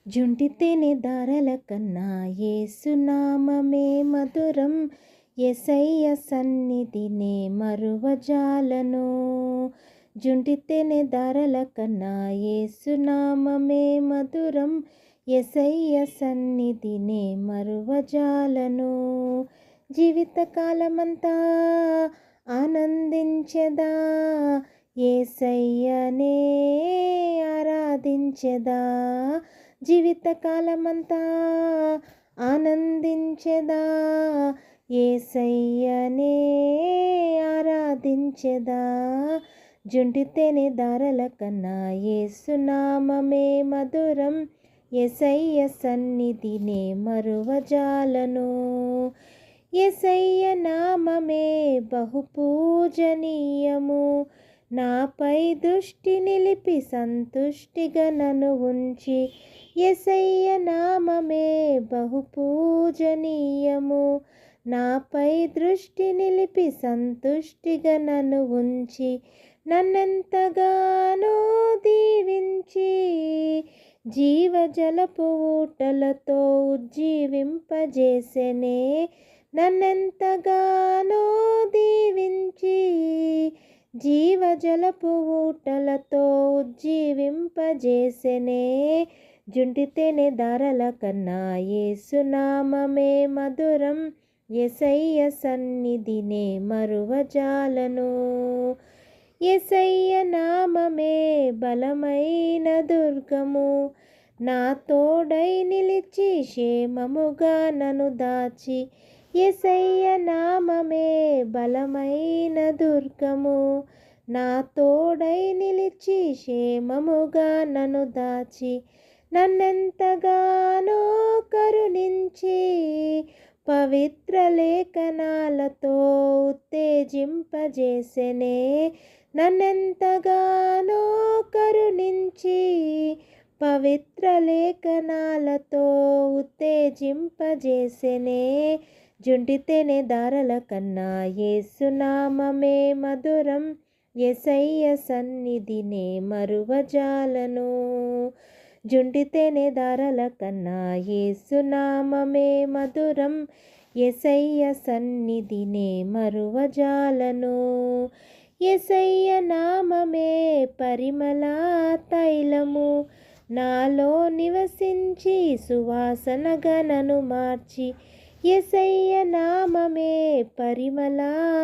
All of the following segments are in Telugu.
జుంటి తేనె దారల కన్నా యేసునామమే మధురం. యేసయ్య సన్నిధినే మరువజాలను. జుంటి తేనె దారల కన్నా యేసునామమే మధురం. యేసయ్య సన్నిధినే మరువజాలను. జీవితకాలమంతా ఆనందించెదా, యేసయ్యనే ఆరాధించెదా. జీవితకాలమంతా ఆనందించెదా, యేసయ్యనే ఆరాధించెదా. జుంటి తేనె దారల కన్నా యేసునామమే మధురం. యేసయ్య సన్నిధినే మరువజాలను. యేసయ్య నామమే బహుపూజనీయము. నాపై దృష్టి నిలిపి సంతుష్టిగా నన్ను ఉంచి. యేసయ్య నామమే బహుపూజనీయము. నాపై దృష్టి నిలిపి సంతుష్టిగా నన్ను ఉంచి. నన్నెంతగానో దీవించి జీవజలపు ఊటలతో ఉజ్జీవింపజేసెనే. నన్నెంతగానో దీవించి జీవజలపు ఊటలతో ఉజ్జీవింపజేసెనే. జుంటి తేనె దారల కన్నా యేసునామమే మధురం. యేసయ్య సన్నిధినే మరువజాలను. యేసయ్య నామమే బలమైన దుర్గము. నా తోడై నిలిచి క్షేమముగా నన్ను దాచి. యేసయ్య నామమే బలమైన దుర్గము. నా తోడై నిలిచి క్షేమముగా నన్ను దాచి. నన్నెంతగానో కరుణించి పవిత్ర లేఖనాలతో ఉత్తేజింపజేసెనే. నన్నెంతగానో కరుణించి పవిత్ర లేఖనాలతో ఉత్తేజింపజేసెనే. జుంటి తేనె దారల కన్నా యేసునామమే మధురం. యేసయ్య సన్నిధినే మరువజాలను. జుంటి తేనె దారల కన్నా యేసునామమే మధురం. యేసయ్య సన్నిధినే మరువజాలను. యేసయ్య నామమే పరిమళ తైలము. నాలో నివసించి సువాసనగా నన్ను మార్చి. యేసయ్య నామమే పరిమళ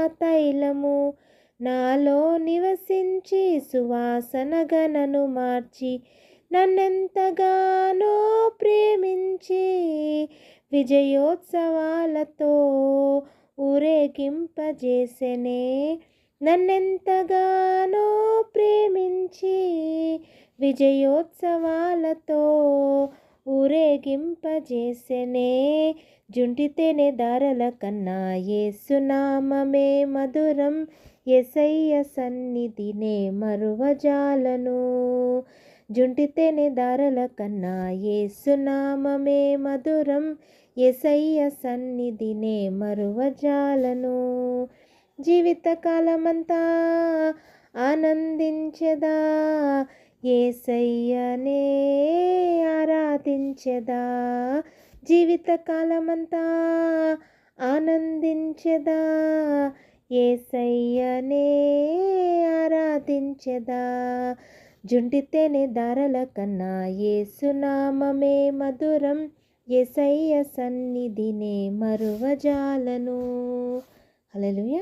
తైలము. నాలో నివసించి సువాసనగా నన్ను మార్చి. నన్నెంతగానో ప్రేమించి విజయోత్సవాలతో ఊరేగింపజేసెనే. నన్నెంతగానో ప్రేమించి విజయోత్సవాలతో ఊరేగింపజేసెనే. జుంటి తేనె దారల కన్నా యేసునామమే మధురం. యేసయ్య సన్నిధినే మరువజాలను. జుంటి తేనె దారల కన్నా యేసునామమే మధురం. యేసయ్య సన్నిధినే మరువజాలను. జీవితకాలమంతా ఆనందించెదా, యేసయ్యనే ఆరాధించెదా. జీవితకాలమంతా ఆనందించెదా, యేసయ్యనే ఆరాధించెదా. జుంటి తేనె దారల కన్నా యేసునామమే మధురం. యేసయ్య సన్నిధినే మరువజాలను. హల్లెలూయా.